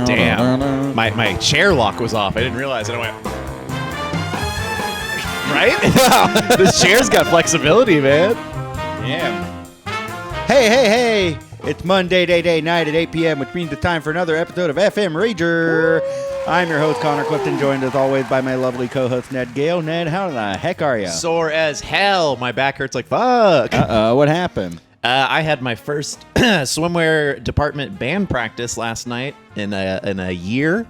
Damn. My chair lock was off. I didn't realize it. I went... Right? This chair's got flexibility, man. Yeah. Hey. It's Monday, day, night at 8 p.m., which means it's time for another episode of FM Rager. I'm your host, Connor Clifton, joined as always by my lovely co-host, Ned Gale. Ned, how the heck are you? Sore as hell. My back hurts like fuck. Uh-oh, what happened? I had my first swimwear department band practice last night in a year.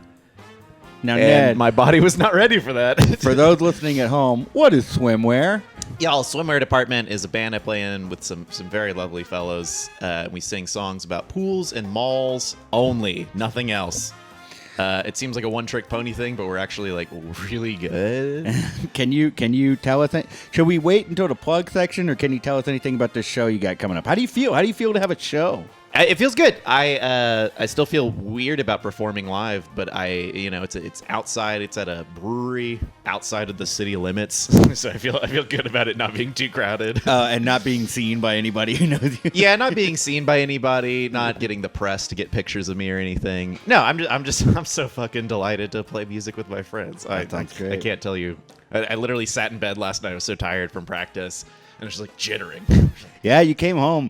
Now, And Ned, my body was not ready for that. for those listening at home, what is swimwear? Y'all, Swimwear Department is a band I play in with some very lovely fellows. We sing songs about pools and malls only, nothing else. It seems like a one-trick pony thing, but we're actually like really good. Can you tell us? Should we wait until the plug section, or can you tell us anything about this show you got coming up? How do you feel? How do you feel to have a show? It feels good. I still feel weird about performing live, but it's outside. It's at a brewery outside of the city limits, so I feel good about it not being too crowded And not being seen by anybody who knows you. Yeah, not being seen by anybody, not getting the press to get pictures of me or anything. No, I'm so fucking delighted to play music with my friends. Sounds great. I can't tell you. I literally sat in bed last night. I was so tired from practice. And it's just like jittering. Yeah, you came home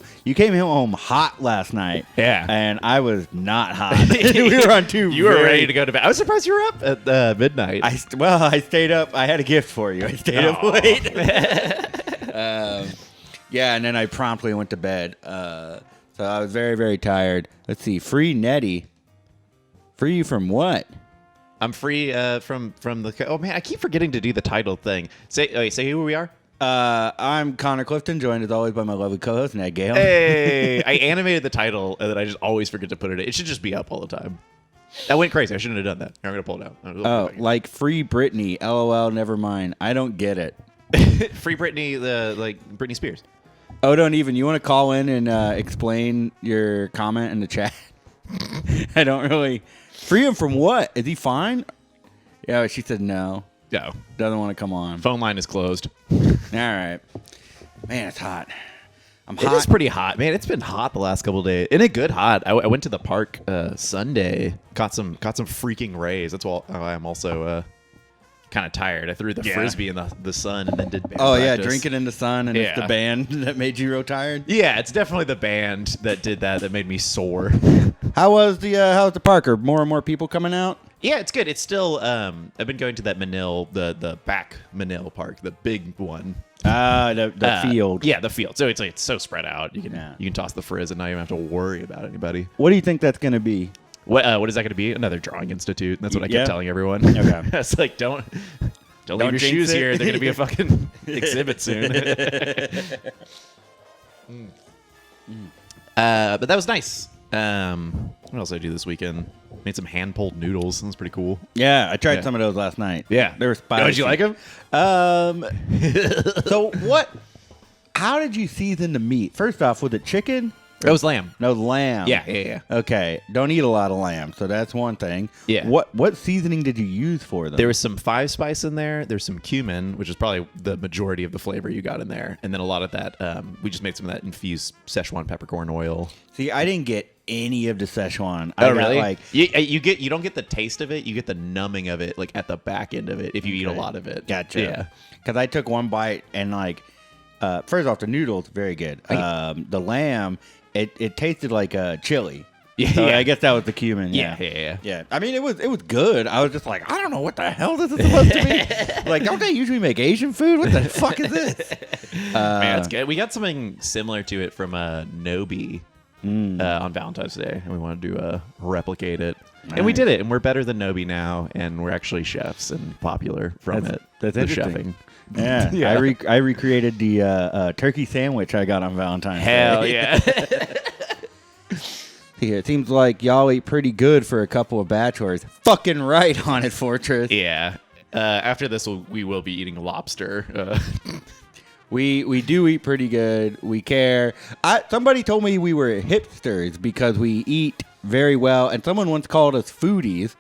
hot last night. Yeah. And I was not hot. We were on two. You were ready to go to bed. I was surprised you were up at midnight. I stayed up. I had a gift for you. I stayed up late. Yeah, and then I promptly went to bed. So I was very, very tired. Let's see. Free Nettie. Free you from what? I'm free from the... Oh, man, I keep forgetting to do the title thing. Say who we are. I'm Connor Clifton, joined as always by my lovely co-host, Ned Gale. Hey! I animated the title, and then I just always forget to put it in. It should just be up all the time. That went crazy. I shouldn't have done that. Here, I'm going to pull it out. Like Free Brittany. LOL, never mind. I don't get it. Free Brittany, Britney Spears. Oh, don't even. You want to call in and explain your comment in the chat? I don't really. Free him from what? Is he fine? Yeah, she said no. No. Doesn't want to come on. Phone line is closed. All right. Man, it's hot. I'm hot. It is pretty hot, man. It's been hot the last couple of days. And a good hot. I went to the park Sunday. Caught some freaking rays. That's why I'm also kind of tired. I threw the frisbee in the sun and then did band practice. Drinking in the sun, and it's the band that made you real tired? Yeah, it's definitely the band that did that made me sore. How's the park? Are more and more people coming out? Yeah, it's good. It's still I've been going to that Manil, the back Manil Park, the big one. The field. Yeah, the field. So it's so spread out. You can toss the frizz and not even have to worry about anybody. What do you think that's going to be? What is that going to be? Another drawing institute. That's what I keep telling everyone. Okay. It's like don't leave your shoes here. They're going to be a fucking exhibit soon. But that was nice. What else did I do this weekend? Made some hand-pulled noodles. That was pretty cool. Yeah, I tried some of those last night. Yeah. They were spicy. Oh, did you like them? So how did you season the meat? First off, was it chicken? It was lamb. No, lamb. Yeah. Okay. Don't eat a lot of lamb, so that's one thing. Yeah. What seasoning did you use for them? There was some 5-spice in there. There's some cumin, which is probably the majority of the flavor you got in there. And then a lot of that, we just made some of that infused Szechuan peppercorn oil. See, I didn't get any of the Szechuan. Oh, really? You don't get the taste of it. You get the numbing of it, like at the back end of it, if you eat a lot of it. Gotcha. Yeah. Because I took one bite and first off, the noodles very good. The lamb, it tasted like chili. Yeah. So I guess that was the cumin. Yeah. I mean, it was good. I was just like, I don't know what the hell this is supposed to be. Like, don't they usually make Asian food? What the fuck is this? Man, it's good. We got something similar to it from Nobi on Valentine's Day, and we wanted to replicate it. Nice. And we did it, and we're better than Nobi now, and we're actually chefs and popular from it. That's the interesting. Chefing. Yeah. I recreated the turkey sandwich I got on Valentine's Day. Hell yeah. Yeah, it seems like y'all eat pretty good for a couple of bachelors. Fucking right, Haunted Fortress. Yeah. After this, we will be eating lobster. We do eat pretty good. We care. Somebody told me we were hipsters because we eat very well, and someone once called us foodies.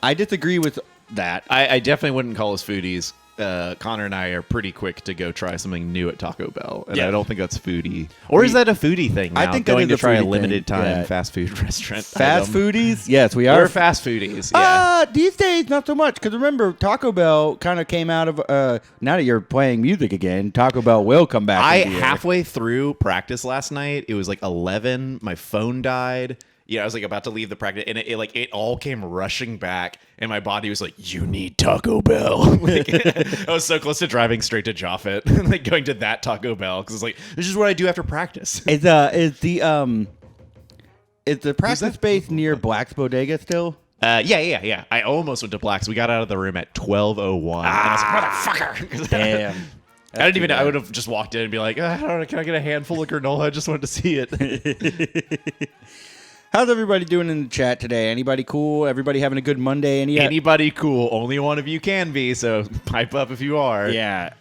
I disagree with that. I definitely wouldn't call us foodies. Connor and I are pretty quick to go try something new at Taco Bell, and Yeah. I don't think that's foodie. Or is that a foodie thing now? I think that going is to a try a foodie limited thing. time Yeah. fast food restaurant. Fast item. foodies? Yes, we are. We're fast foodies. Yeah. These days, not so much. Because remember, Taco Bell kind of came out of. Now that you're playing music again, Taco Bell will come back. I into the air. halfway through practice last night. It was like 11. My phone died. Yeah, I was like about to leave the practice, and it all came rushing back, and my body was like, "You need Taco Bell." Like, I was so close to driving straight to Joffet, like going to that Taco Bell because it's like this is what I do after practice. Is the practice space near Black's Bodega still? Yeah. I almost went to Black's. We got out of the room at 12:01. And I was like, "Motherfucker!" Damn. I didn't even. I would have just walked in and be like, "I don't know. Can I get a handful of granola? I just wanted to see it." How's everybody doing in the chat today? Anybody cool? Everybody having a good Monday? Anybody cool? Only one of you can be. So pipe up if you are. Yeah.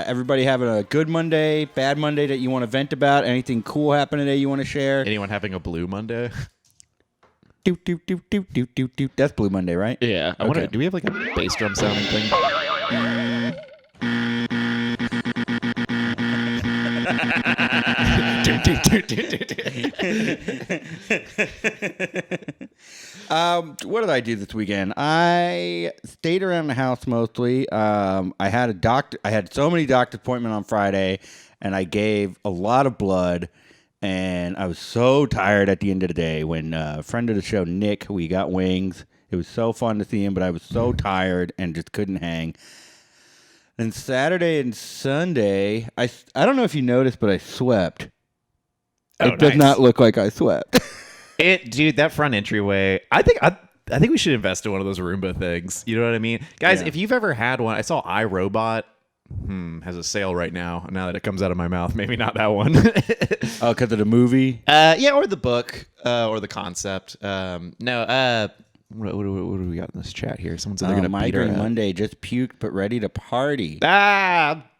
Everybody having a good Monday, bad Monday that you want to vent about? Anything cool happened today you want to share? Anyone having a blue Monday? Doot, doot, doot, doot, doot, doot, doot. That's Blue Monday, right? Yeah. I wonder, do we have like a bass drum sounding thing? What did I do this weekend? I stayed around the house mostly. I had so many doctor appointments on Friday, and I gave a lot of blood. And I was so tired at the end of the day when a friend of the show, Nick, we got wings. It was so fun to see him, but I was so tired and just couldn't hang. And Saturday and Sunday, I don't know if you noticed, but I swept. It does not look like I swept. Dude, that front entryway. I think we should invest in one of those Roomba things. You know what I mean, guys? Yeah. If you've ever had one, I saw iRobot has a sale right now. Now that it comes out of my mouth, maybe not that one. Oh, because of the movie? Yeah, or the book, or the concept. No. What do we got in this chat here? Someone said they're gonna beat her Migraine up. Monday, just puked but ready to party.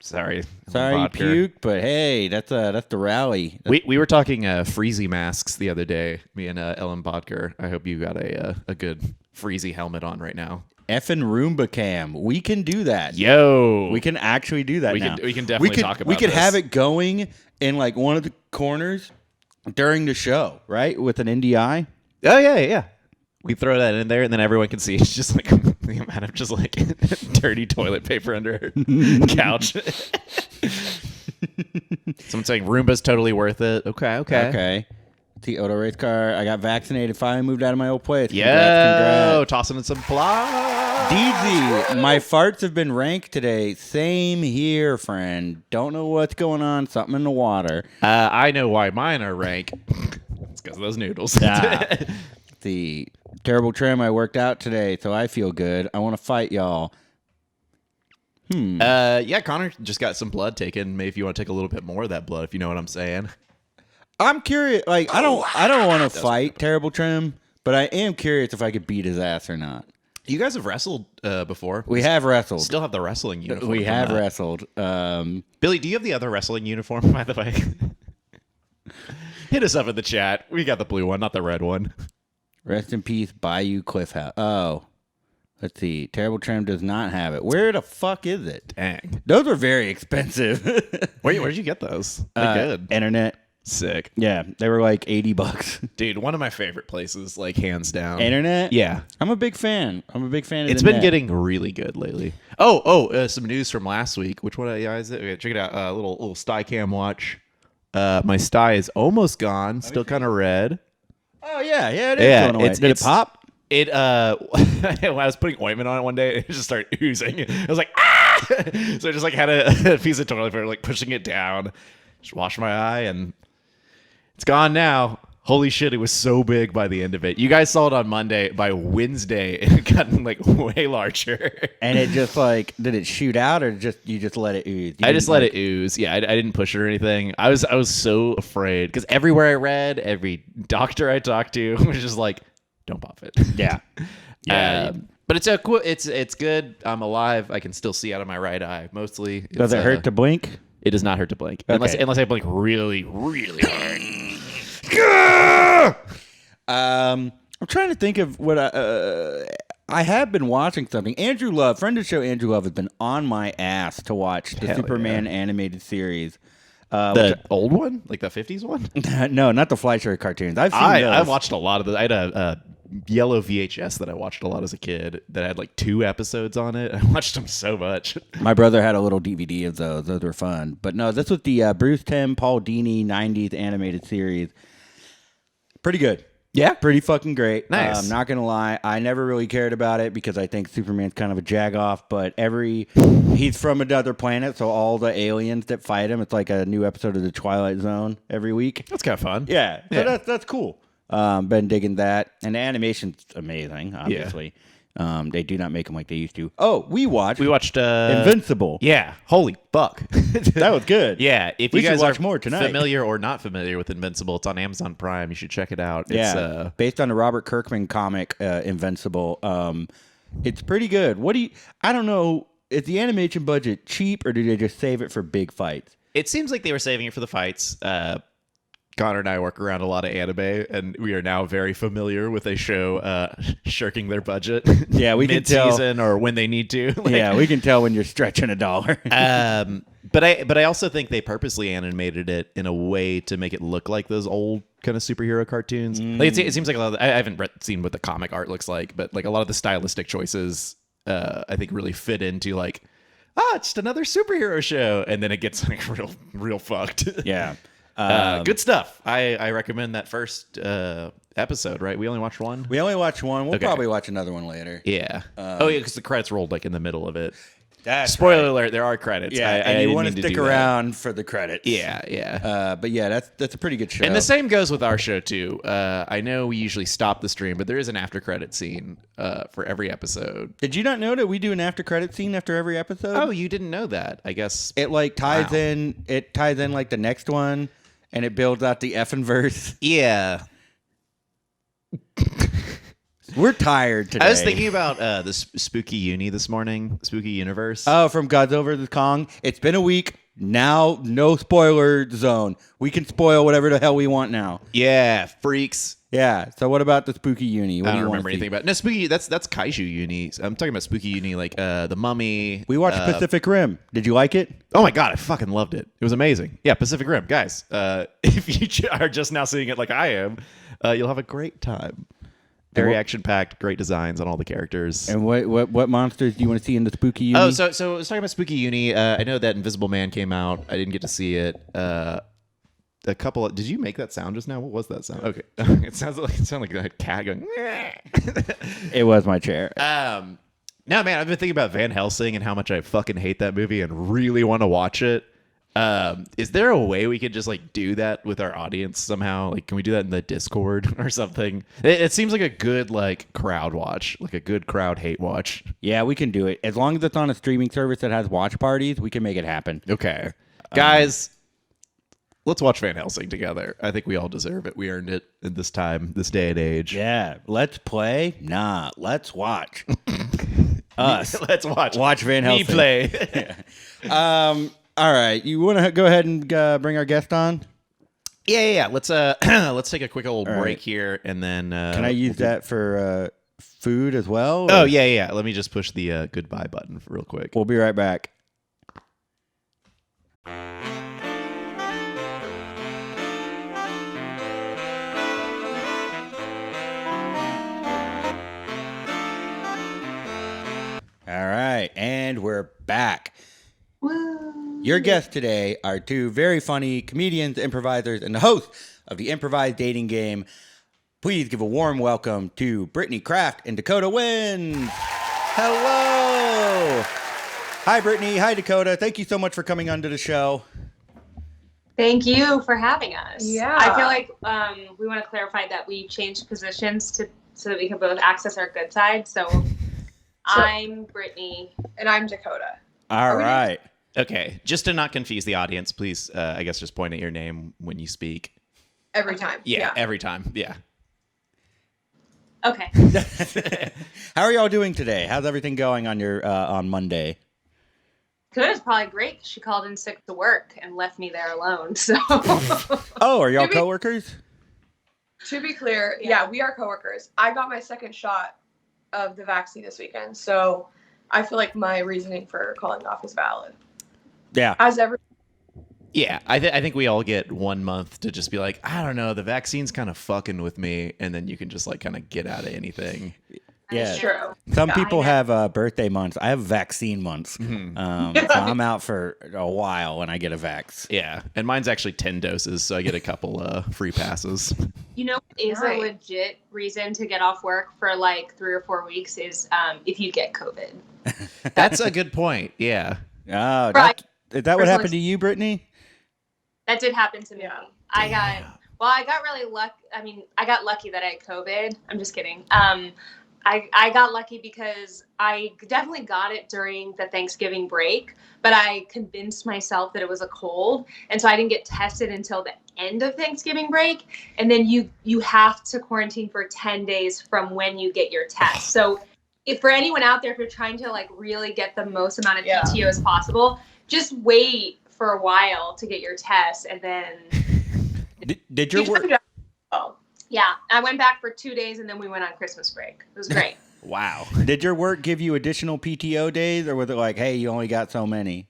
Sorry, Sorry you puked, but hey, that's the rally. We were talking freezy masks the other day. Me and Ellen Bodker. I hope you got a good freezy helmet on right now. Effin Roomba cam. We can do that. Yo, We can actually do that we now. can definitely talk about. We could this. have it going in like one of the corners during the show, right? With an NDI. Oh yeah. We throw that in there, and then everyone can see. It's just like the amount of just like dirty toilet paper under her couch. Someone saying Roomba's totally worth it. Okay. The auto race car. I got vaccinated. Finally moved out of my old place. Congrats. Tossing in some applause. DZ, my farts have been ranked today. Same here, friend. Don't know what's going on. Something in the water. I know why mine are rank. It's because of those noodles. The terrible trim. I worked out today, so I feel good. I want to fight y'all. Yeah, Connor just got some blood taken. Maybe if you want to take a little bit more of that blood, if you know what I'm saying. I'm curious. Like, I don't want to fight terrible trim, but I am curious if I could beat his ass or not. You guys have wrestled before. We have wrestled. Still have the wrestling uniform. We have wrestled. Billy, do you have the other wrestling uniform, by the way? Hit us up in the chat. We got the blue one, not the red one. Rest in peace, Bayou Cliff House. Oh, let's see. Terrible Trim does not have it. Where the fuck is it? Dang. Those are very expensive. Where'd you get those? They're good. Internet. Sick. Yeah, they were like $80. Dude, one of my favorite places, like hands down. Internet? Yeah. I'm a big fan. Of It's been getting really good lately. Some news from last week. Which one is it? Okay, check it out. Little Steicam watch. My sty is almost gone. Still kind of red. Oh, yeah, it is going away. Did it pop? When I was putting ointment on it one day, it just started oozing. I was like, ah! So I just like had a piece of toilet paper, like pushing it down. Just washed my eye, and it's gone now. Holy shit, it was so big by the end of it. You guys saw it on Monday. By Wednesday, it got like way larger. And it just like, did it shoot out or you just let it ooze? I just let it ooze. Yeah, I didn't push it or anything. I was so afraid because everywhere I read, every doctor I talked to was just like, "Don't pop it." Yeah. But it's it's good. I'm alive. I can still see out of my right eye mostly. Does it hurt to blink? It does not hurt to blink Okay. unless I blink really, really hard. I'm trying to think of what I have been watching something. Andrew Love, friend of the show, Andrew Love, has been on my ass to watch the Hell Superman yeah. animated series. The old one? Like the 50s one? No, not the Fleischer cartoons. I've seen those. I watched a lot of those. I had a yellow VHS that I watched a lot as a kid that had like 2 episodes on it. I watched them so much. My brother had a little DVD of those. Those were fun. But no, this was the Bruce Timm, Paul Dini 90s animated series. Pretty good. Yeah. Pretty fucking great. Nice. I'm not going to lie. I never really cared about it because I think Superman's kind of a jagoff, but he's from another planet, so all the aliens that fight him, it's like a new episode of The Twilight Zone every week. That's kind of fun. Yeah. So that's cool. Been digging that. And the animation's amazing, obviously. They do not make them like they used to. Oh, we watched Invincible. Yeah. Holy fuck. That was good. Yeah. If We you should guys watch are more tonight. familiar or not familiar with Invincible, it's on Amazon Prime. You should check it out. Yeah. Based on the Robert Kirkman comic, Invincible. It's pretty good. I don't know. Is the animation budget cheap or do they just save it for big fights? It seems like they were saving it for the fights. Connor and I work around a lot of anime, and we are now very familiar with a show shirking their budget. Yeah, we can tell. Mid-season or when they need to. Yeah, we can tell when you're stretching $1. But I also think they purposely animated it in a way to make it look like those old kind of superhero cartoons. Like it seems like a lot of I haven't seen what the comic art looks like, but like a lot of the stylistic choices, I think really fit into like, it's just another superhero show, and then it gets like real fucked. Yeah. Good stuff. I recommend that first episode, right? We only watched one? We only watched one. We'll Okay. probably watch another one later. Yeah. because the credits rolled like in the middle of it. That's Spoiler right. alert, there are credits. Yeah, and you want to stick around for the credits. Yeah. But yeah, that's a pretty good show. And the same goes with our show too. I know we usually stop the stream, but there is an after credit scene for every episode. Did you not know that we do an after credit scene after every episode? Oh, you didn't know that? I guess It like ties Wow. in. It ties in like the next one, and it builds out the Effin verse. Yeah. We're tired today. I was thinking about the spooky uni this morning, spooky universe. Oh, from Godzilla vs. Kong. It's been a week. Now, no spoiler zone. We can spoil whatever the hell we want now. Yeah, freaks. Yeah. So what about the spooky uni? What I do don't you want remember to see? anything about. No, spooky. That's Kaiju uni. I'm talking about spooky uni, like the Mummy. We watched Pacific Rim. Did you like it? Oh my god, I fucking loved it. It was amazing. Yeah, Pacific Rim, guys. If you are just now seeing it like I am, you'll have a great time. Very action packed, great designs on all the characters. And what monsters do you want to see in the spooky uni? Oh, so I was talking about spooky uni. I know that Invisible Man came out. I didn't get to see it. A couple. Did you make that sound just now? What was that sound? Okay, it sounded like a cat going. It was my chair. No, man, I've been thinking about Van Helsing and how much I fucking hate that movie and really want to watch it. Is there a way we could just like do that with our audience somehow? Like, can we do that in the Discord or something? It seems like a good like crowd watch, like a good crowd hate watch. Yeah, we can do it. As long as it's on a streaming service that has watch parties, we can make it happen. Okay, guys, let's watch Van Helsing together. I think we all deserve it. We earned it in this time, this day and age. Yeah, let's play. Nah, let's watch. Us. Let's watch. Watch Van Helsing. Me play. All right, you want to go ahead and bring our guest on? Yeah. Let's let's take a quick old All break right. here, and then Can I use that for food as well? Oh or- yeah. Let me just push the goodbye button real quick. We'll be right back. All right, and we're back. Woo. Your guests today are two very funny comedians, improvisers, and the hosts of the Improvised Dating Game. Please give a warm welcome to Brittany Kraft and Dakotah Wins. Hello. Hi, Brittany. Hi, Dakotah. Thank you so much for coming onto the show. Thank you for having us. Yeah. I feel like we want to clarify that we changed positions so that we can both access our good side. So I'm Brittany. And I'm Dakotah. All we right. Okay, just to not confuse the audience, please, I guess just point at your name when you speak. Every time. Yeah, every time. Yeah. Okay. How are y'all doing today? How's everything going on your on Monday? Good is probably great. She called in sick to work and left me there alone. So Oh, are y'all Maybe- coworkers? To be clear, Yeah. yeah, we are coworkers. I got my second shot of the vaccine this weekend, so I feel like my reasoning for calling off is valid. Yeah. As every Yeah, I think we all get 1 month to just be like, I don't know, the vaccine's kind of fucking with me, and then you can just like kind of get out of anything. Yeah. true. Some Yeah, people I know. have birthday months. I have vaccine months. So I'm out for a while when I get a vax. Yeah, and mine's actually 10 doses, so I get a couple free passes. You know, what is Right. a legit reason to get off work for like 3 or 4 weeks is if you get COVID. That's a good point. Yeah. Oh, Right. is that what Personally- happened to you, Brittany? That did happen to me. Yeah. I got really lucky. I mean, I got lucky that I had COVID. I'm just kidding. I got lucky because I definitely got it during the Thanksgiving break, but I convinced myself that it was a cold, and so I didn't get tested until the end of Thanksgiving break. And then you have to quarantine for 10 days from when you get your test. So if for anyone out there, if you're trying to like really get the most amount of Yeah. PTO as possible, just wait for a while to get your test, and then Did your work? Oh, yeah, I went back for 2 days, and then we went on Christmas break. It was great. Wow. Did your work give you additional PTO days, or was it like, hey, you only got so many?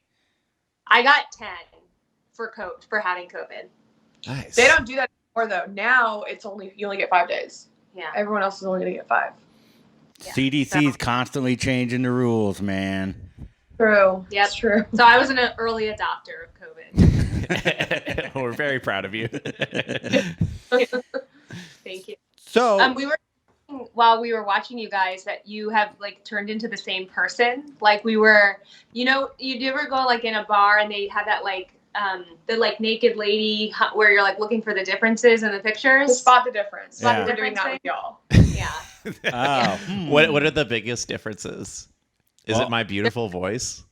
I got 10 for having COVID. Nice. they don't do that anymore though. Now you only get 5 days. Yeah. Everyone else is only gonna get 5. Yeah. CDC's constantly changing the rules, man. True. Yep. It's true. So I was an early adopter of COVID. We're very proud of you. Thank you. So, We were while we were watching you guys that you have like turned into the same person. Like we were, you ever go like in a bar and they have that like the like naked lady where you're like looking for the differences in the pictures. To spot the difference. Spot the We're doing that with difference y'all. Yeah. What are the biggest differences? Is Well- it my beautiful voice?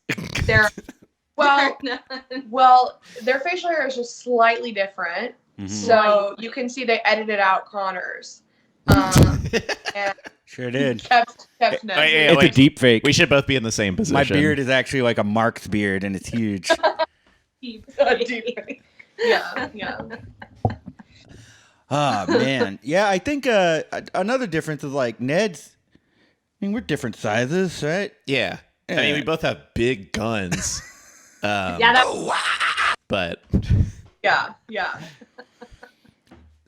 They're Well, their facial hair is just slightly different. Mhm. So you can see they edited out Connor's. And Sure did. kept Wait, Ned's. It's a deep fake. We should both be in the same position. My beard is actually like a Mark's beard, and it's huge. Yeah. Oh man, yeah. I think another difference is like Ned's. I mean, we're different sizes, right? Yeah. I mean, we both have big guns. But Yeah.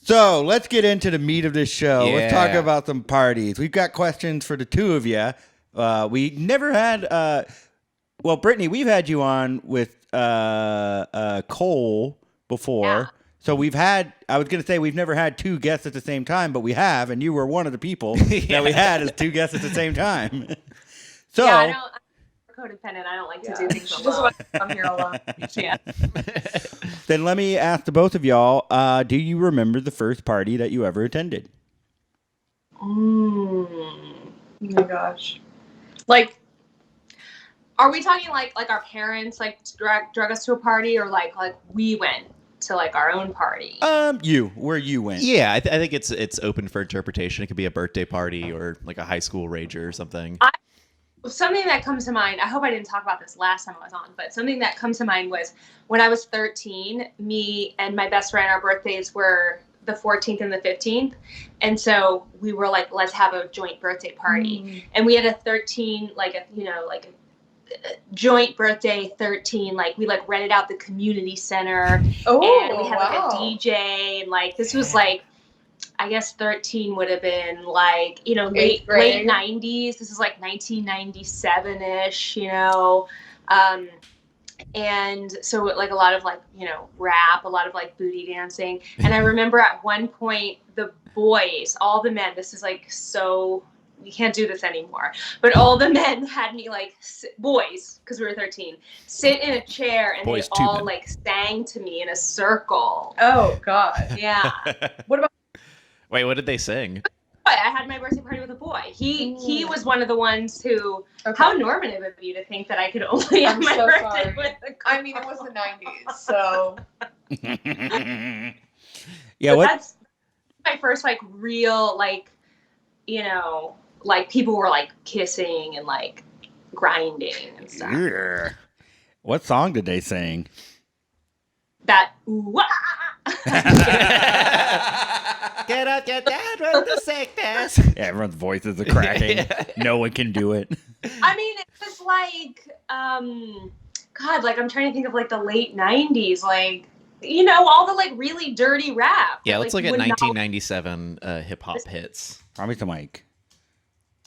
So let's get into the meat of this show. Let's talk Yeah. about some parties. We've got questions for the two of you. We never had. Well, Brittany, we've had you on with Cole before. Yeah. So we've had. I was going to say we've never had two guests at the same time, but we have, and you were one of the people that we had as two guests at the same time. So. I'm codependent. I don't like to do things She alone. just wants to come here alone. Yeah. Then let me ask the both of y'all, do you remember the first party that you ever attended? Oh my gosh. Like, Are we talking like our parents like drug us to a party, or like we went to like our own party? Where you went. yeah, I think it's open for interpretation. It could be a birthday party or like a high school rager or something. Something that comes to mind, I hope I didn't talk about this last time I was on, but something that comes to mind was when I was 13, me and my best friend, our birthdays were the 14th and the 15th. And so we were like, let's have a joint birthday party. And we had a 13, like a joint birthday 13, like we like rented out the community center, oh, and we had like a DJ, and like this was like, I guess 13 would have been like, late 90s. This is like 1997-ish, and so like a lot of like, rap, a lot of like booty dancing. And I remember at one point the boys, all the men, this is like so, you can't do this anymore, but all the men had me like, boys, because we were 13, sit in a chair, and Boys, they two all men. like sang to me in a circle. Oh God. Yeah. What about Wait, what did they sing? But I had my birthday party with a boy. He was one of the ones who. okay. How normative of you to think that I could only have I'm my so birthday sorry. with a girl. I mean, it was the 90s, so Yeah, But what? that's my first like real like, like people were like kissing and like grinding and stuff. Yeah. What song did they sing? That ooh, wah. Get not get down with the sickness. Yeah, everyone's voices are cracking. Yeah. No one can do it. I mean, it was like, God, like I'm trying to think of like the late '90s, like all the like really dirty rap. Yeah, that, let's look like, at would not- 1997 hip hop hits. Promise the mic.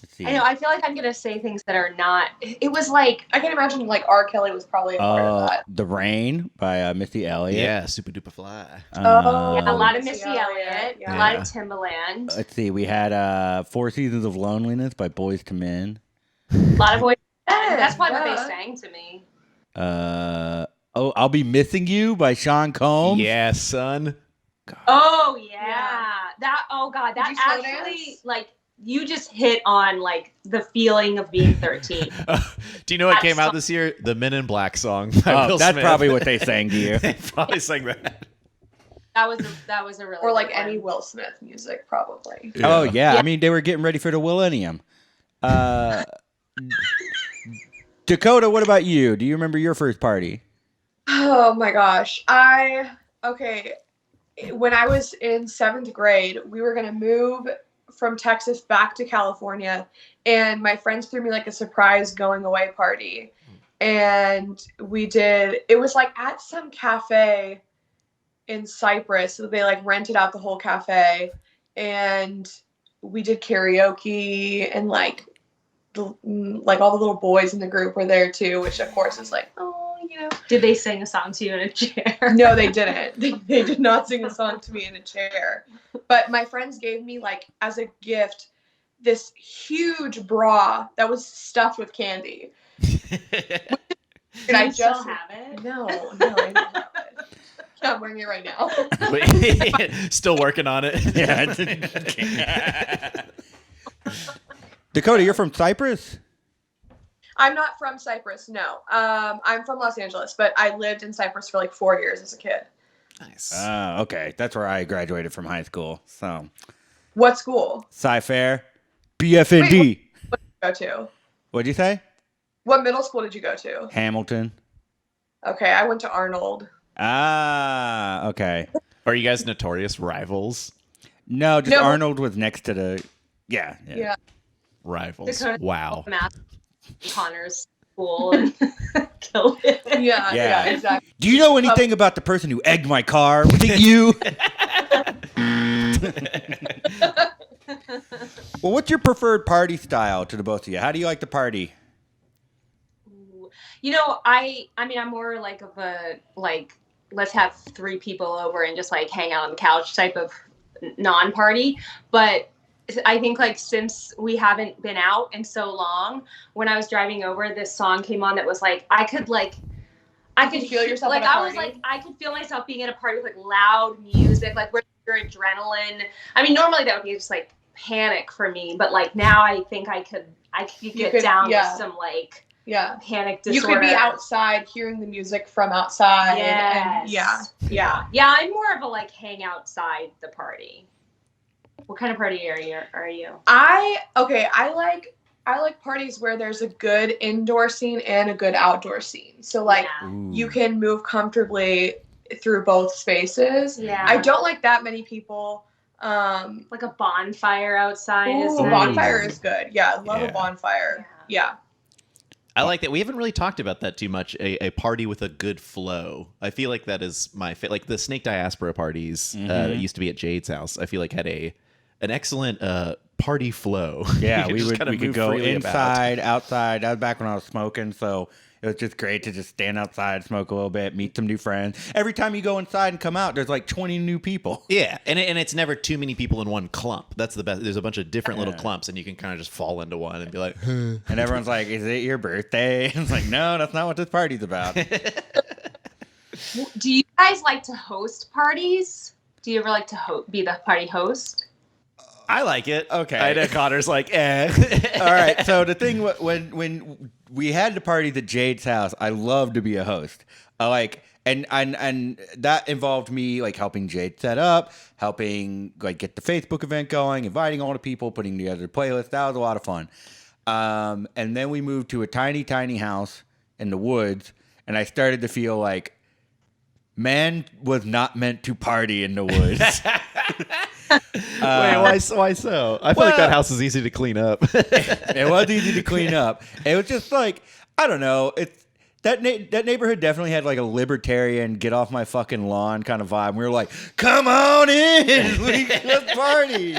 Let's see. I know. I feel like I'm gonna say things that are not. It was like I can imagine like R. Kelly was probably a part of that. The Rain by Missy Elliott. Yeah, super duper fly. yeah, a lot of Missy Missy Elliott, Elliott, a yeah. lot of Timbaland, Let's see. We had 4 Seasons of Loneliness by Boys to Men. a lot of boys. Yeah, That's probably what duh. they sang to me. I'll Be Missing You by Sean Combs. Yeah, son. Oh yeah, Yeah. that. Oh god, Did that you slow actually dance? like you just hit on like the feeling of being 13. Do you know what That came out song- this year? The Men in Black song by Will That's Smith. probably what they sang to you. They probably sang that. that was a really Or like good one. any Will Smith music, probably. Oh yeah. Yeah. I mean they were getting ready for the millennium. Dakotah, what about you? Do you remember your first party? Oh my gosh. When I was in 7th grade, we were going to move from Texas back to California, and my friends threw me like a surprise going away party. And it was like at some cafe in Cyprus. So they like rented out the whole cafe, and we did karaoke, and like all the little boys in the group were there too, which of course is like, Did they sing a song to you in a chair? No, they didn't. They did not sing a song to me in a chair. But my friends gave me, like, as a gift, this huge bra that was stuffed with candy. Do And you still have it? No, I don't have it. I'm wearing it right now. Still working on it. Yeah. Dakotah, you're from Cyprus? I'm not from Cyprus, no. I'm from Los Angeles, but I lived in Cyprus for like 4 years as a kid. Nice. Okay. That's where I graduated from high school. So, What school Sci-Fair, BFND. go to? What'd you say? What middle school did you go to? Hamilton. Okay, I went to Arnold. Okay. Are you guys notorious rivals? No, just No. Arnold was next to the. Yeah. Yeah. Rivals. Dakotah- Wow. Math Connor's school and killed it. Yeah, Yeah. exactly. Do you know anything about the person who egged my car? Was it you? Well, what's your preferred party style to the both of you? How do you like to party? I mean, I'm more like of a like let's have 3 people over and just like hang out on the couch type of non-party. But I think like since we haven't been out in so long, when I was driving over, this song came on that was like I could feel yourself like at a I was party? like I could feel myself being at a party with like loud music, like where your adrenaline. I mean, normally that would be just like panic for me, but like now I think I could get down yeah. with some like Yeah. panic You disorder. could be outside hearing the music from outside. And Yes. yeah. Yeah, I'm more of a like hang outside the party. What kind of party are you? I like parties where there's a good indoor scene and a good outdoor scene. So like Yeah. you can move comfortably through both spaces. Yeah. I don't like that many people. Like a bonfire outside is Ooh, nice. bonfire is good. Yeah, I love Yeah. a bonfire. Yeah. I like that. We haven't really talked about that too much. A party with a good flow. I feel like that is my like the Snake Diaspora parties that used to be at Jade's house. I feel like had an excellent party flow. Yeah, You we just kinda could move go freely about. inside, outside. That was back when I was smoking, so it was just great to just stand outside, smoke a little bit, meet some new friends. Every time you go inside and come out, there's like 20 new people. Yeah, and it's never too many people in one clump. That's the best. There's a bunch of different little Yeah. clumps, and you can kind of just fall into one and be like, And everyone's like, "Is it your birthday?" It's like, no, that's not what this party's about. Do you guys like to host parties? Do you ever like to be the party host? I like it. Okay. I know Connor's like, eh. All right. So the thing when we had the parties at Jade's house, I love to be a host. I like and that involved me like helping Jade set up, helping like get the Facebook event going, inviting all the people, putting together the playlist. That was a lot of fun. And then we moved to a tiny, tiny house in the woods, and I started to feel like man was not meant to party in the woods. Why so? I feel like that house is easy to clean up. It was easy to clean up. It was just like, I don't know. It's that neighborhood definitely had like a libertarian get off my fucking lawn kind of vibe. We were like, come on in, let's party.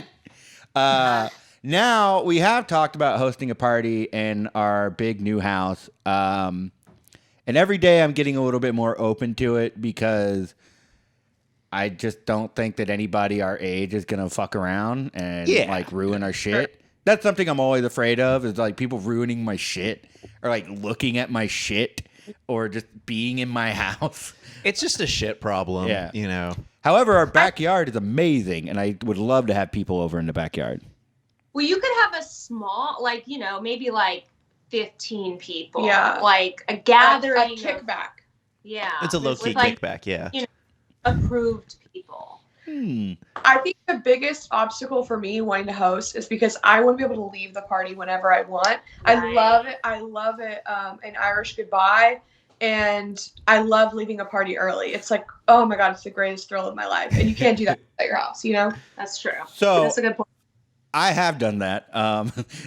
Now we have talked about hosting a party in our big new house. And every day I'm getting a little bit more open to it because I just don't think that anybody our age is going to fuck around and like ruin our shit. That's something I'm always afraid of is like people ruining my shit or like looking at my shit or just being in my house. It's just a shit problem, you know. However, our backyard is amazing and I would love to have people over in the backyard. Well, you could have a small, like, you know, maybe like 15 people. Yeah. Like a gathering. A kickback. It's a low-key like, kickback, you know, approved people. I think the biggest obstacle for me wanting to host is because I want to be able to leave the party whenever I want. Right. I love it. I love it. An Irish goodbye. And I love leaving a party early. It's like, oh my God, it's the greatest thrill of my life. And you can't do that at your house, you know? That's true. So that's a good point. I have done that.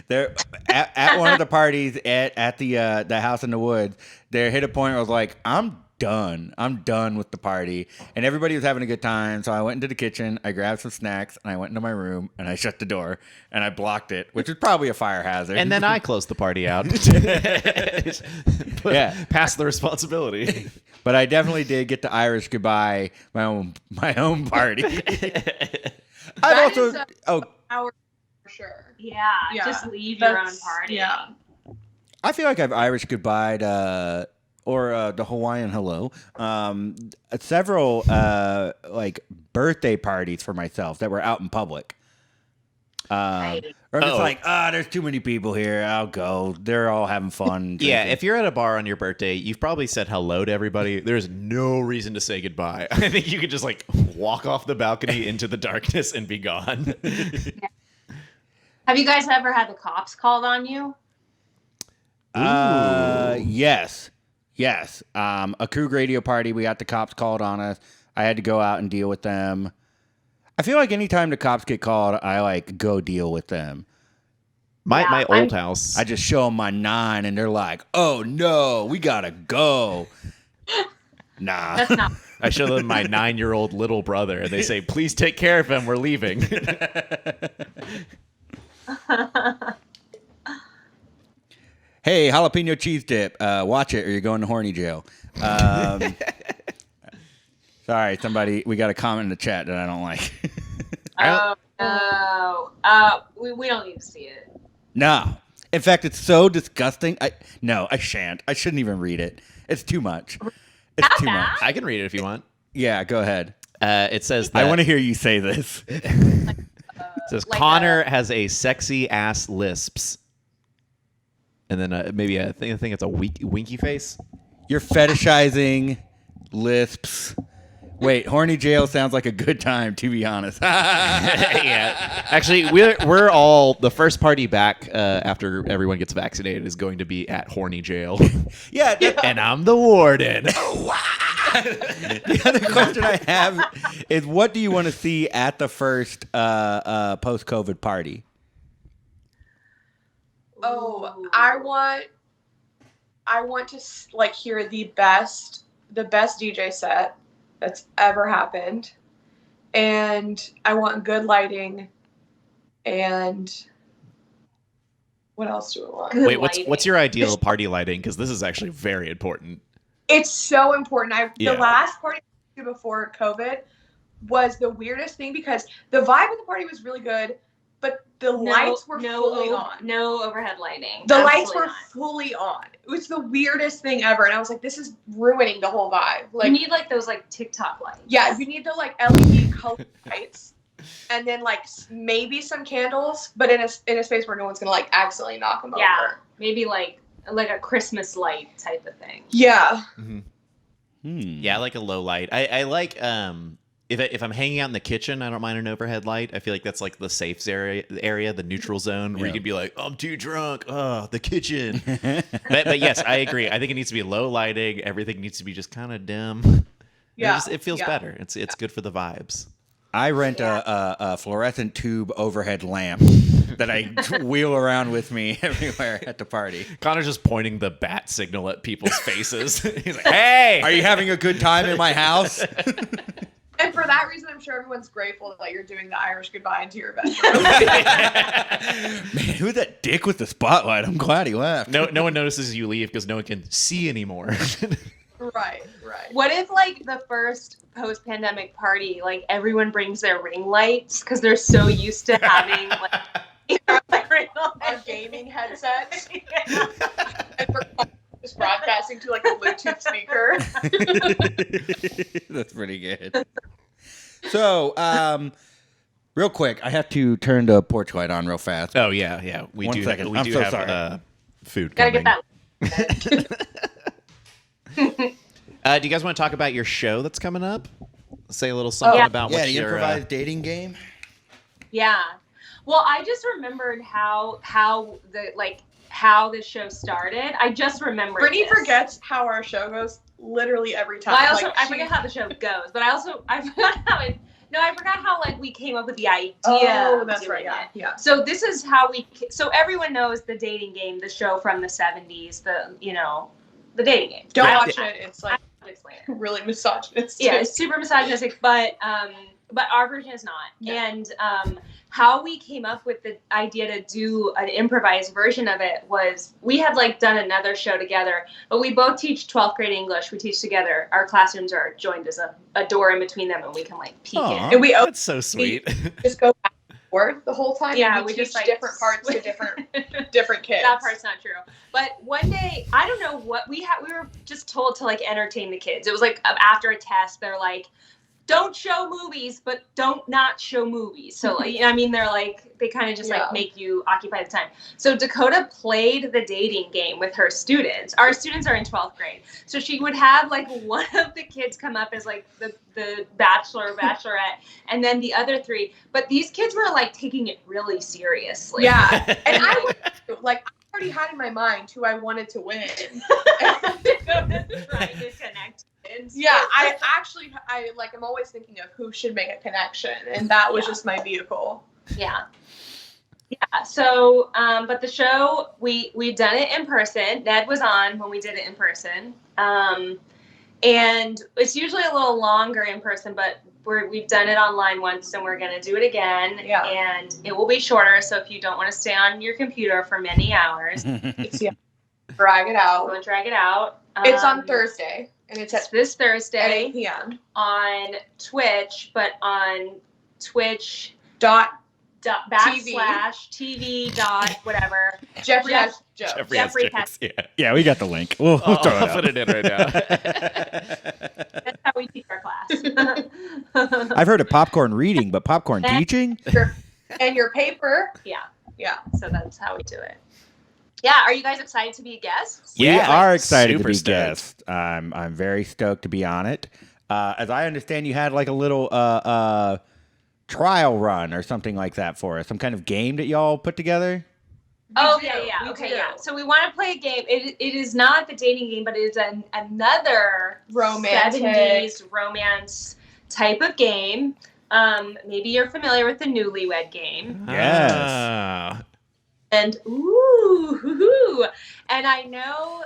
There at one of the parties at the house in the woods, there hit a point where I was like, I'm done. I'm done with the party. And everybody was having a good time. So I went into the kitchen, I grabbed some snacks, and I went into my room and I shut the door and I blocked it, which is probably a fire hazard. And then I closed the party out. Pass the responsibility. But I definitely did get the Irish goodbye, my own party. I've also Hour for sure. Yeah, just leave your own party. Yeah. I feel like I've Irish goodbye or the Hawaiian hello. Several like birthday parties for myself that were out in public. Or I'm just like, there's too many people here. I'll go. They're all having fun. Yeah, if you're at a bar on your birthday, you've probably said hello to everybody. There's no reason to say goodbye. I think you could just like walk off the balcony into the darkness and be gone. Have you guys ever had the cops called on you? Yes. A Krug radio party. We got the cops called on us. I had to go out and deal with them. I feel like anytime the cops get called, I like go deal with them. My old house. I just show them my 9 and they're like, oh no, we gotta go. Nah. That's not. I show them my 9-year-old little brother and they say, please take care of him. We're leaving. Hey, jalapeno cheese dip. Watch it or you're going to horny jail. Sorry, somebody. We got a comment in the chat that I don't like. We don't need to see it. No. In fact, it's so disgusting. I shan't. I shouldn't even read it. It's too much. It's too much. I can read it if you want. Yeah, go ahead. It says that. I want to hear you say this. It says Connor has a sexy ass lisps. And then maybe I think it's a winky face. You're fetishizing lisps. Wait, horny jail sounds like a good time, to be honest. Yeah, actually, we're all the first party back after everyone gets vaccinated is going to be at horny jail. Yeah, and I'm the warden. The other question I have is, what do you want to see at the first post-COVID party? Oh, I want to like hear the best DJ set that's ever happened, and I want good lighting. And what else do I want? Wait, what's your ideal party lighting? Because this is actually very important. It's so important. The last party I did before COVID was the weirdest thing because the vibe of the party was really good, but the lights were fully on. No overhead lighting. The lights were fully on. It was the weirdest thing ever. And I was like, this is ruining the whole vibe. Like, you need like those like TikTok lights. Yeah, you need the like LED color lights. And then like maybe some candles, but in a space where no one's going to like accidentally knock them over. Maybe like a Christmas light type of thing. Yeah. Mm-hmm. Yeah, I like a low light. I like if I'm hanging out in the kitchen, I don't mind an overhead light. I feel like that's like the safe area, the neutral zone, where you can be like, I'm too drunk. Oh, the kitchen. but yes, I agree. I think it needs to be low lighting. Everything needs to be just kind of dim. Yeah, it feels better. It's good for the vibes. I rent a fluorescent tube overhead lamp that I wheel around with me everywhere at the party. Connor's just pointing the bat signal at people's faces. He's like, "Hey, Are you having a good time in my house?" And for that reason, I'm sure everyone's grateful that you're doing the Irish goodbye into your bedroom. Man, who's that dick with the spotlight? I'm glad he left. No one notices you leave because no one can see anymore." Right. What if like the first post-pandemic party, like everyone brings their ring lights because they're so used to having like ring Our lights. gaming headsets. Yeah. And we're just broadcasting to like a Bluetooth speaker. That's pretty good. So, real quick, I have to turn the porch light on real fast. Oh yeah. We One do. second. We I'm do so have sorry. food Gotta coming. get that. Do you guys want to talk about your show that's coming up? Say a little something yeah. about Yeah, what the your improvised dating game. Yeah. Well, I just remembered how the show started. I just remembered. Brittany this. forgets how our show goes literally every time. Well, I Like, forget how the show goes, but I forgot how it. No, I forgot how like we came up with the idea. Oh, of that's doing right. Yeah. it. Yeah. So this is how so everyone knows the dating game, the show from the 70s, the dating game. Don't I watch it. It's like don't explain it. really misogynistic. Yeah, it's super misogynistic, but our version is not. Yeah. And how we came up with the idea to do an improvised version of it was we had like done another show together, but we both teach 12th grade English. We teach together. Our classrooms are joined as a door in between them, and we can like peek Aw, in. And we that's so sweet. just go back and forth the whole time. Yeah, and we teach just, like, different parts to different kids. That part's not true. But one day, I don't know what we were just told to like entertain the kids. It was like after a test, they're like, don't show movies, but don't not show movies. So, like, I mean, they're like, they kind of just like make you occupy the time. So Dakotah played the dating game with her students. Our students are in 12th grade. So she would have like one of the kids come up as like the bachelor or bachelorette, and then the other three. But these kids were like taking it really seriously. Yeah. And I would, like, I already had in my mind who I wanted to win. Dakotah's trying to connect. Yeah, I'm always thinking of who should make a connection, and that was just my vehicle. Yeah. So, but the show we've done it in person. Ned was on when we did it in person, and it's usually a little longer in person, but we've done it online once, and we're gonna do it again. Yeah. And it will be shorter. So if you don't want to stay on your computer for many hours, Drag it go out. and drag it out. It's on Thursday, and it's It's at this 8 Thursday p.m. on Twitch, but on Twitch. Dot /TV dot whatever. Jeffrey Jeff- has jokes. Jeffrey has jokes. Yeah. Yeah, we got the link. We'll throw it I'll up. put it in right now. That's how we teach our class. I've heard of popcorn reading, but popcorn teaching? And your paper. Yeah. Yeah. So that's how we do it. Yeah. Are you guys excited to be guests? We Yeah, are excited to super be stoked. guests. I'm very stoked to be on it. As I understand, you had like a little trial run or something like that for us. Some kind of game that y'all put together? Oh, We yeah, do. yeah. We Okay, do. yeah. So we want to play a game. It is not the dating game, but it is another Romantic. 70s romance type of game. Maybe you're familiar with the Newlywed Game. Yes. Ah. And ooh, and I know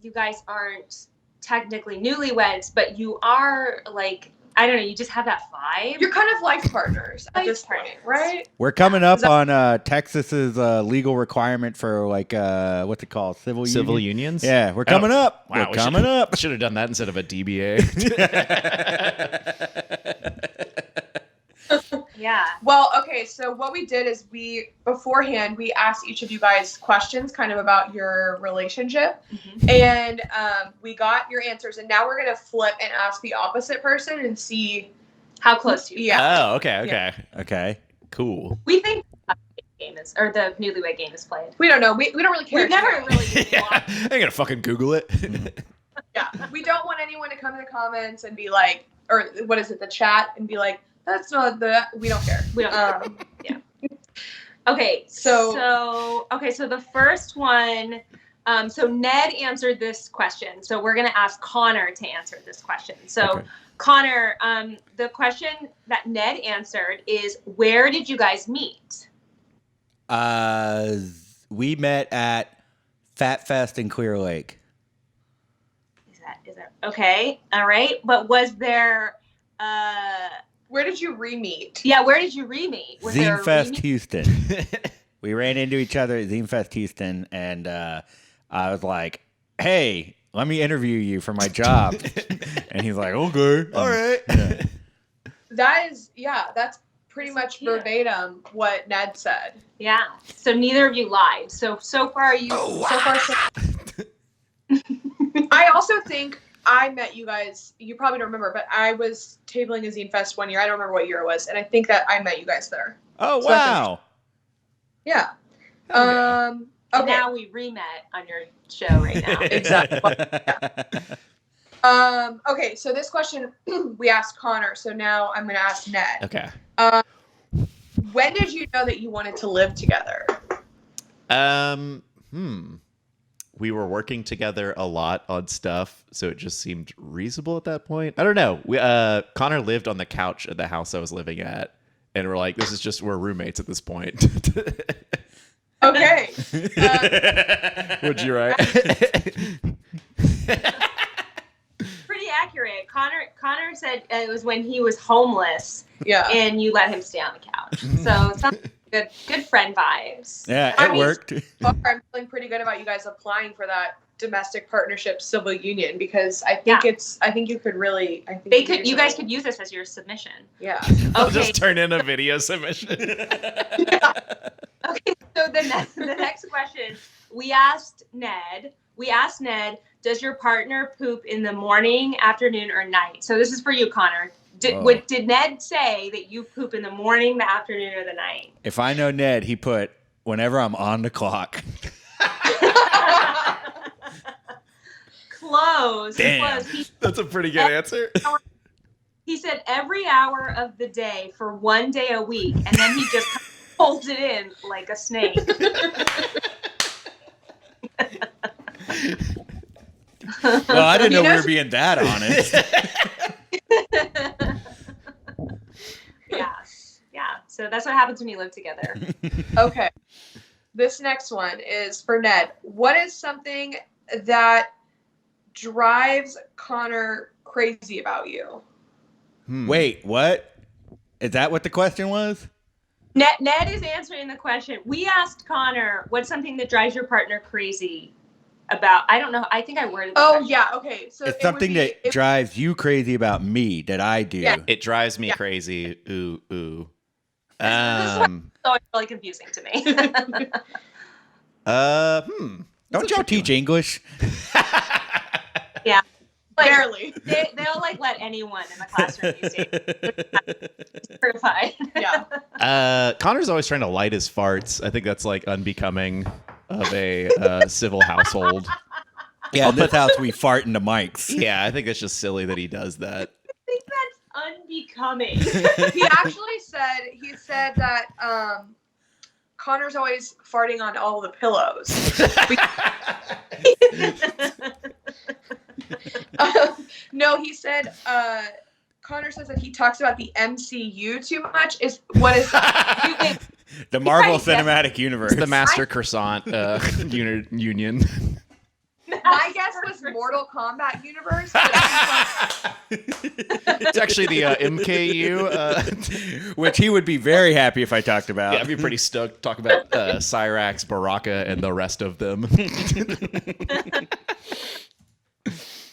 you guys aren't technically newlyweds, but you are like, I don't know, you just have that vibe. You're kind of life partners at Life this point, partners. right? We're coming up on Texas's legal requirement for like what's it called? Civil unions? Yeah, we're coming up. Wow, We're coming up. Should have done that instead of a DBA. Yeah. Well, okay, so what we did is beforehand, we asked each of you guys questions kind of about your relationship. Mhm. And we got your answers. And now we're going to flip and ask the opposite person and see. How close you? Yeah. Oh, okay. Okay. Cool. We think the game is, or the Newlywed Game is played. We don't know. We don't really care. We've never really Yeah. watched. I ain't gonna fucking Google it. Yeah. We don't want anyone to come in the comments and be like, or what is it, the chat, and be like, that's not we don't care. We don't. Yeah. Okay. So So the first one, So Ned answered this question. So we're going to ask Connor to answer this question. So Okay. Connor, the question that Ned answered is, where did you guys meet? We met at Fat Fest in Clear Lake. Is that okay? All right. But was there, Where did you re-meet? yeah, where did you re-meet? Was there Zine a Fest re-meet? Houston. We ran into each other at Zine Fest Houston, and I was like, "Hey, let me interview you for my job." And he's like, "Okay, All right. Yeah. That's pretty much cute. verbatim what Ned said. Yeah. So neither of you lied. So far you, I also think I met you guys. You probably don't remember, but I was tabling a Zine Fest one year. I don't remember what year it was, and I think that I met you guys there. Oh So that's wow!" Yeah. yeah. and Okay. now we re-met on your show right now. Exactly. Okay. So this question we asked Connor. So now I'm going to ask Ned. Okay. When did you know that you wanted to live together? We were working together a lot on stuff, so it just seemed reasonable at that point. I don't know. Connor lived on the couch at the house I was living at, and we're like, we're roommates at this point. Okay. Would you write? Pretty accurate. Connor said it was when he was homeless Yeah. and you let him stay on the couch. So some good friend vibes. Yeah, I it mean, worked. So far, I'm feeling pretty good about you guys applying for that domestic partnership civil union because I think you could really. I think You guys could use this as your submission. Yeah. I'll Okay. just turn in a video submission. Okay. So the next question we asked Ned. Does your partner poop in the morning, afternoon, or night? So this is for you, Connor. Did Ned say that you poop in the morning, the afternoon, or the night? If I know Ned, he put whenever I'm on the clock. Close. Damn. Close. That's a pretty good answer. He said every hour of the day for 1 day a week, and then he just holds it in like a snake. Well, I didn't know we were being that honest. Yeah. So that's what happens when you live together. Okay. This next one is for Ned. What is something that drives Connor crazy about you? Wait, what? Is that what the question was? Ned is answering the question. We asked Connor, what's something that drives your partner crazy about? I don't know. I think I worded the question. Yeah. Okay. So It's something that drives you crazy about me that I do. Yeah. It drives me crazy. Ooh. So it's really confusing to me. Don't y'all teach English? Yeah. Like, barely. they'll like let anyone in the classroom these days. Certified. Yeah. Connor's always trying to light his farts. I think that's like unbecoming of a civil household. Yeah, in this house we fart into mics. Yeah, I think it's just silly that he does that. I think that's unbecoming. He said that Connor's always farting on all the pillows. No, he said Connor says that he talks about the MCU too much. What is that? The Marvel Right, yeah. Cinematic Universe. It's the Master Croissant Union. My guess was Mortal Kombat universe. But It's actually the MKU. Which he would be very happy if I talked about. Yeah, I'd be pretty stoked to talk about Cyrax, Baraka, and the rest of them.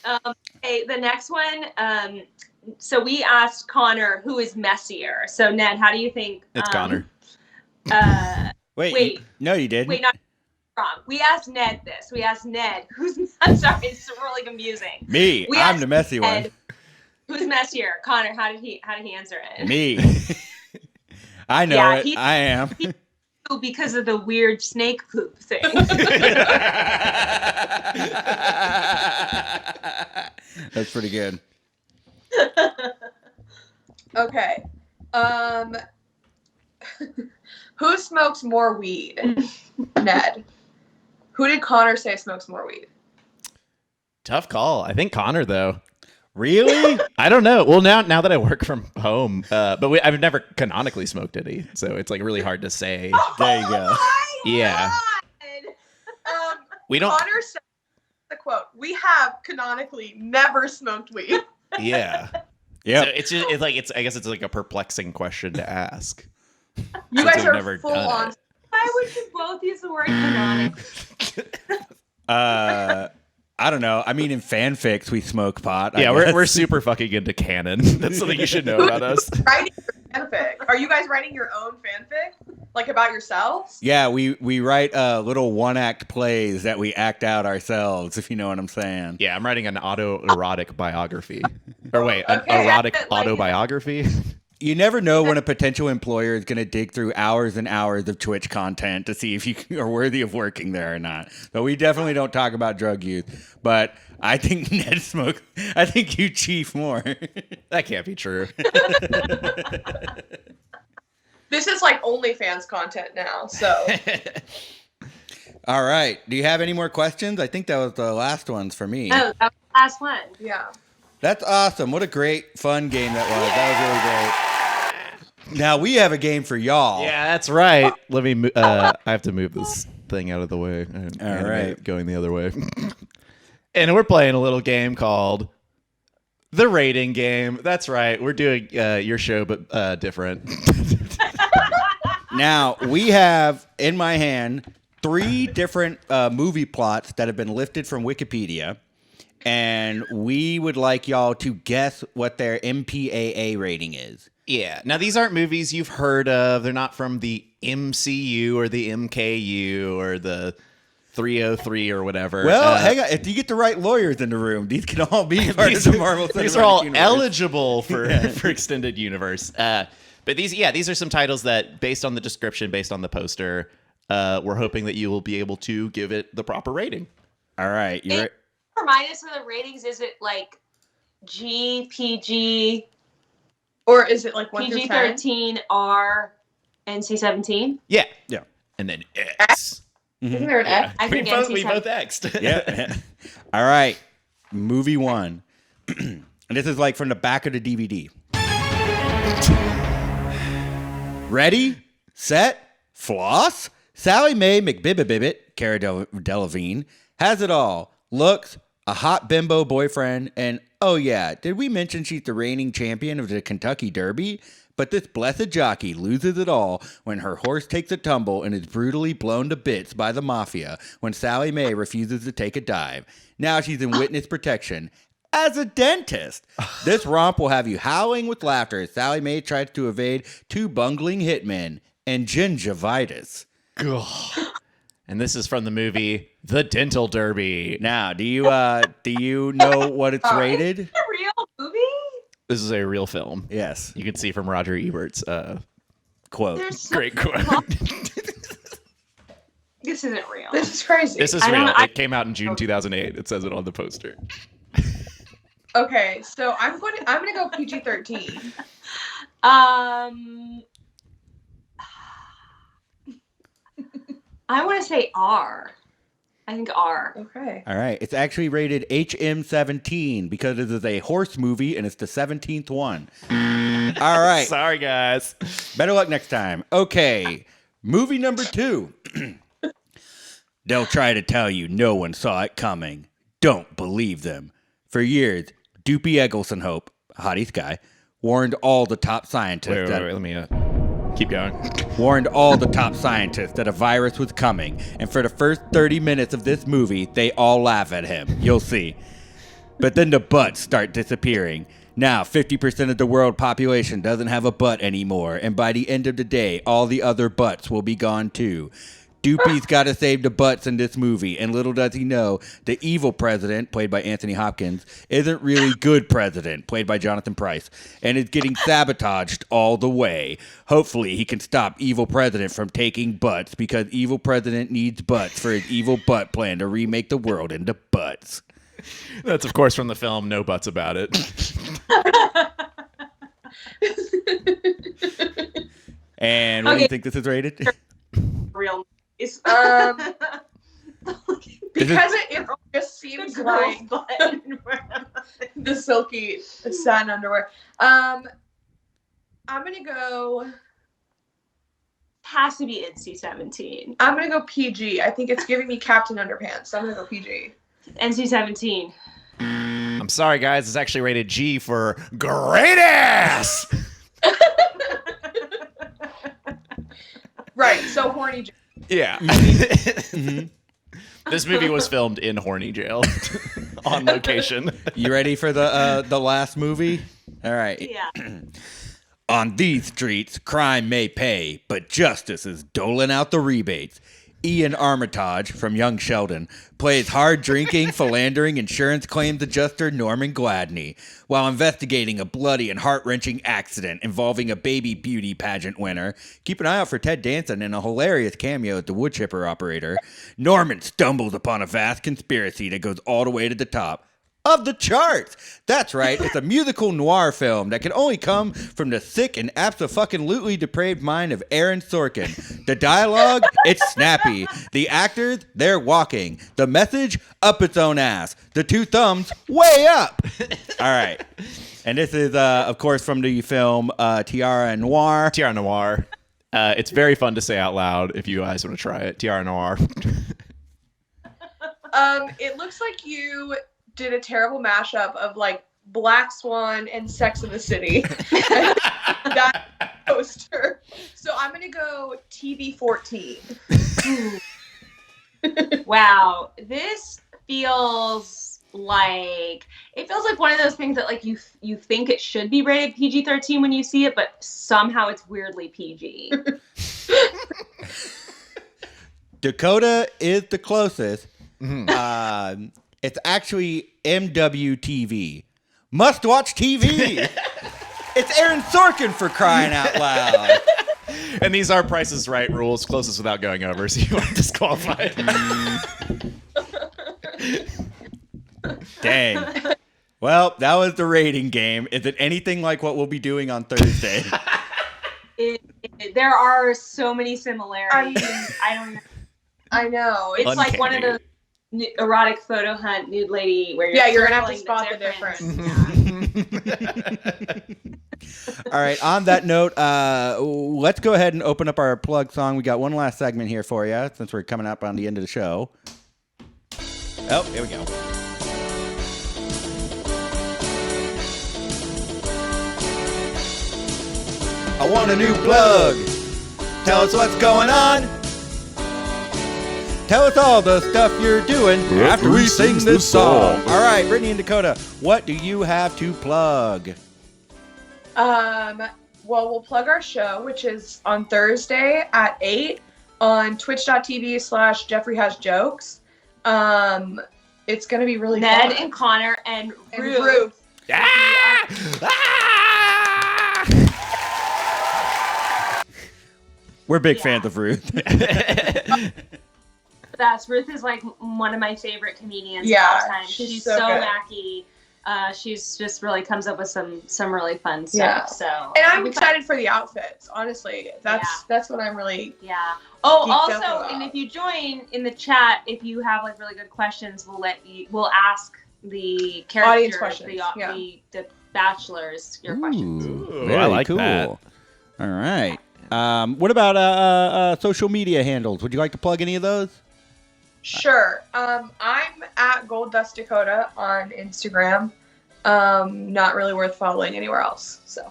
Okay, the next one. So we asked Connor who is messier. So Ned, how do you think? It's Connor. Wait. No, you didn't. Wait, not wrong. We asked Ned this. We asked Ned who's. I'm sorry, it's really confusing. Me. We I'm asked the messy Ned, one. Who's messier? Connor, how did he answer it? Me. I know Yeah, it. I am. Because of the weird snake poop thing. That's pretty good. okay. Who smokes more weed? Ned. Who did Connor say smokes more weed? Tough call. I think Connor, though. Really? I don't know. Well, now that I work from home, but I've never canonically smoked any, so it's like really hard to say. There you go. Yeah. We don't. Connor said the quote, "We have canonically never smoked weed." Yeah. Yeah. So I guess it's like a perplexing question to ask. You Since guys I've are never full done on. it. Why would you both use the word canonic? I don't know. I mean, in fanfics, we smoke pot. Yeah, I we're guess. super fucking into canon. That's something you should know about us. Writing your fanfic. Are you guys writing your own fanfic? Like about yourselves? Yeah, we write little one-act plays that we act out ourselves, if you know what I'm saying. Yeah, I'm writing an autoerotic biography. Or wait, an Okay, erotic like- autobiography? You never know when a potential employer is going to dig through hours and hours of Twitch content to see if you are worthy of working there or not. But we definitely don't talk about drug use. But I think Ned smokes. I think you chief more. That can't be true. This is like OnlyFans content now, so. All right. Do you have any more questions? I think that was the last ones for me. Oh, that was the last one. Yeah. That's awesome. What a great, fun game that was. That was really great. Now we have a game for y'all. Yeah, that's right. Let me. I have to move this thing out of the way. All right. Going the other way. And we're playing a little game called the rating game. That's right. We're doing your show, but different. Now we have in my hand 3 different movie plots that have been lifted from Wikipedia. And we would like y'all to guess what their MPAA rating is. Yeah. Now, these aren't movies you've heard of. They're not from the MCU or the MKU or the 303 or whatever. Well, hang on. If you get the right lawyers in the room, these can all be part of the Marvel Cinematic These are all Universe. eligible for extended universe. But these are some titles that, based on the description, based on the poster, we're hoping that you will be able to give it the proper rating. All right. You're Remind us of the ratings. Is it like G, PG, Or is it like 1 through PG 10? 13, R, NC 17? Yeah. Yeah. And then X. Isn't there an F? I think We both NC X'd. yeah. All right. Movie 1. And this is like from the back of the DVD. Ready, set, floss. Sally Mae McBibbibibbit, Cara Delevingne, has it all. Looks, a hot bimbo boyfriend, and oh yeah, did we mention she's the reigning champion of the Kentucky Derby? But this blessed jockey loses it all when her horse takes a tumble and is brutally blown to bits by the mafia when Sally Mae refuses to take a dive. Now she's in witness protection. As a dentist, this romp will have you howling with laughter as Sally Mae tries to evade 2 bungling hitmen and gingivitis. And this is from the movie The Dental Derby. Now, do you know what it's rated? Is it a real movie? This is a real film. Yes. You can see from Roger Ebert's Quote. There's so great quote. This isn't real. This is crazy. This is I don't real. know, I- It came out in June 2008. It says it on the poster. Okay, so I'm gonna go PG-13. I want to say R. I think R. Okay. All right. It's actually rated HM17 because it is a horse movie and it's the 17th one. All right. Sorry, guys. Better luck next time. Okay. Movie number 2. They'll try to tell you no one saw it coming. Don't believe them. For years, Doopy Eggleston-Hope, hottie guy, warned all the top scientists Wait, let me keep going. warned all the top scientists that a virus was coming, and for the first 30 minutes of this movie, they all laugh at him. You'll see. But then the butts start disappearing. Now, 50% of the world population doesn't have a butt anymore, and by the end of the day, all the other butts will be gone too. Doopy's got to save the butts in this movie, and little does he know, the evil president, played by Anthony Hopkins, isn't really good president, played by Jonathan Pryce, and is getting sabotaged all the way. Hopefully, he can stop evil president from taking butts, because evil president needs butts for his evil butt plan to remake the world into butts. That's, of course, from the film No Buts About It. And what do you think this is rated? Real movies. Because it just seems like the silky satin underwear. I'm gonna go. Has to be NC-17. I'm gonna go PG. I think it's giving me Captain Underpants. So I'm gonna go PG. NC-17. I'm sorry, guys. It's actually rated G for great ass. Right. So horny. Yeah. This movie was filmed in horny jail on location. You ready for the last movie? All right. Yeah. On these streets, crime may pay, but justice is doling out the rebates. Ian Armitage from Young Sheldon plays hard-drinking, philandering insurance claims adjuster Norman Gladney while investigating a bloody and heart-wrenching accident involving a baby beauty pageant winner. Keep an eye out for Ted Danson in a hilarious cameo as the wood chipper operator. Norman stumbles upon a vast conspiracy that goes all the way to the top of the charts. That's right. It's a musical noir film that can only come from the sick and abso-fucking-lutely depraved mind of Aaron Sorkin. The dialogue, it's snappy. The actors, they're walking. The message, up its own ass. The two thumbs, way up. All right. And this is, of course, from the film Tiara Noir. Tiara Noir. It's very fun to say out loud if you guys want to try it. Tiara Noir. It looks like you did a terrible mashup of like Black Swan and Sex of the City. That poster. So I'm gonna go TV 14. Wow, this feels like one of those things that like you think it should be rated PG-13 when you see it, but somehow it's weirdly PG. Dakotah is the closest. Mm-hmm. It's actually MWTV. Must watch TV. It's Aaron Sorkin, for crying out loud. And these are Price is Right rules, closest without going over, so you are disqualified. Dang. Well, that was the rating game. Is it anything like what we'll be doing on Thursday? There are so many similarities. I know. It's like one of those erotic photo hunt nude lady where you're gonna have to spot the difference. All right, on that note, let's go ahead and open up our plug song. We got one last segment here for you since we're coming up on the end of the show. Oh, here we go. I want a new plug. Tell us what's going on. Tell us all the stuff you're doing after we sing this song. All right, Brittany and Dakotah, what do you have to plug? Well, we'll plug our show, which is on Thursday at 8 on twitch.tv/Jeffrey Has Jokes. It's going to be really fun. Ned and Connor and Ruth. We're big fans of Ruth. Ruth is like one of my favorite comedians of all time. She's so good. wacky. She's just really comes up with some really fun stuff. So, and I'm excited for the outfits. Honestly, that's what I'm really. Yeah. Oh, geeked up also, about. and if you join in the chat, if you have like really good questions, we'll ask the character, audience questions. The bachelors your questions. Very I like cool. that. All right. What about social media handles? Would you like to plug any of those? Sure. I'm at Gold Dust Dakotah on Instagram. Not really worth following anywhere else. So.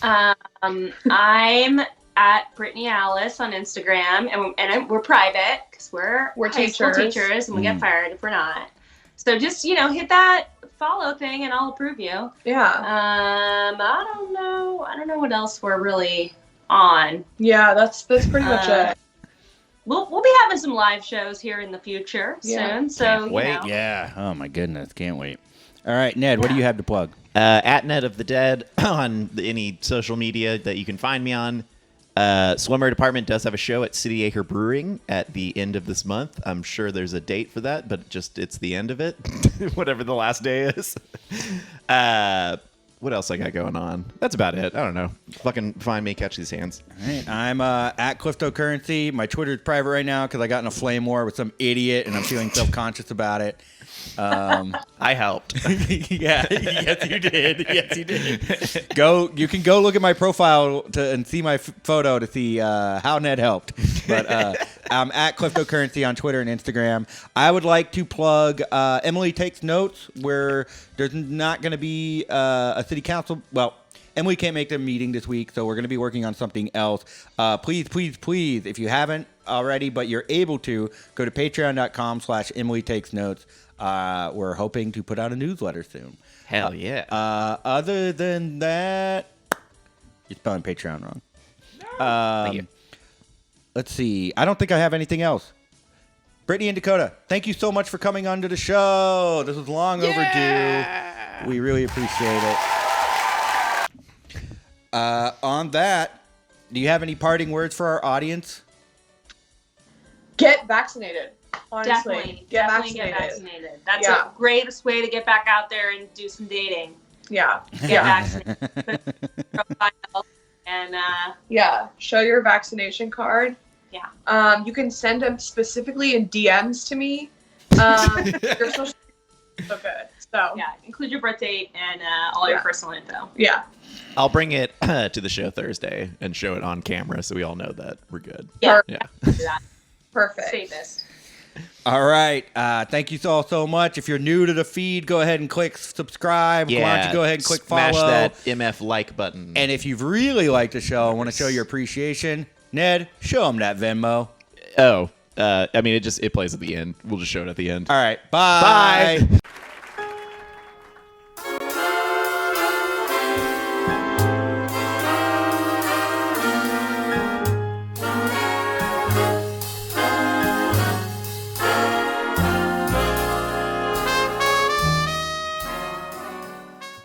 I'm at Brittany Alice on Instagram, and we're private because we're high school teachers, and we get fired if we're not. So just hit that follow thing, and I'll approve you. Yeah. I don't know what else we're really on. Yeah, that's pretty much it. We'll be having some live shows here in the future soon. So Can't wait. Yeah. Oh my goodness, can't wait. All right, Ned, what do you have to plug? At Ned of the Dead on any social media that you can find me on. Swimwear Department does have a show at City Acre Brewing at the end of this month. I'm sure there's a date for that, but it's the end of it, whatever the last day is. What else I got going on? That's about it. I don't know. Fucking find me, catch these hands. All right, I'm at Cryptocurrency. My Twitter is private right now because I got in a flame war with some idiot, and I'm feeling self-conscious about it. I helped. Yeah, yes you did. Yes you did. You can go look at my profile and see my photo to see how Ned helped. But I'm at Cryptocurrency on Twitter and Instagram. I would like to plug Emily Takes Notes, where there's not going to be a city council. Well, Emily can't make the meeting this week, so we're going to be working on something else. Please, if you haven't already, but you're able to, go to patreon.com/Emily Takes Notes. We're hoping to put out a newsletter soon. Hell yeah. Other than that, you're spelling Patreon wrong. Thank you. Let's see. I don't think I have anything else. Brittany and Dakotah, thank you so much for coming onto the show. This was long overdue. We really appreciate it. On that, do you have any parting words for our audience? Get vaccinated. Honestly, Definitely get get vaccinated. vaccinated. That's Yeah. a greatest way to get back out there and do some dating. Yeah. Get Yeah. vaccinated. Profile and Yeah. Show your vaccination card. yeah. You can send them specifically in DMs to me. Your social is so good. So Yeah, include your birth date and all your Yeah. personal info. yeah. I'll bring it to the show Thursday and show it on camera so we all know that we're good. Yeah, Yeah. do that. Perfect. Safest. All right. Thank you all so much. If you're new to the feed, go ahead and click subscribe. Why don't you go ahead and click smash follow? that MF like button. And if you've really liked the show and want to show your appreciation, Ned, show them that Venmo. I mean, it plays at the end. We'll just show it at the end. All right. Bye. Bye.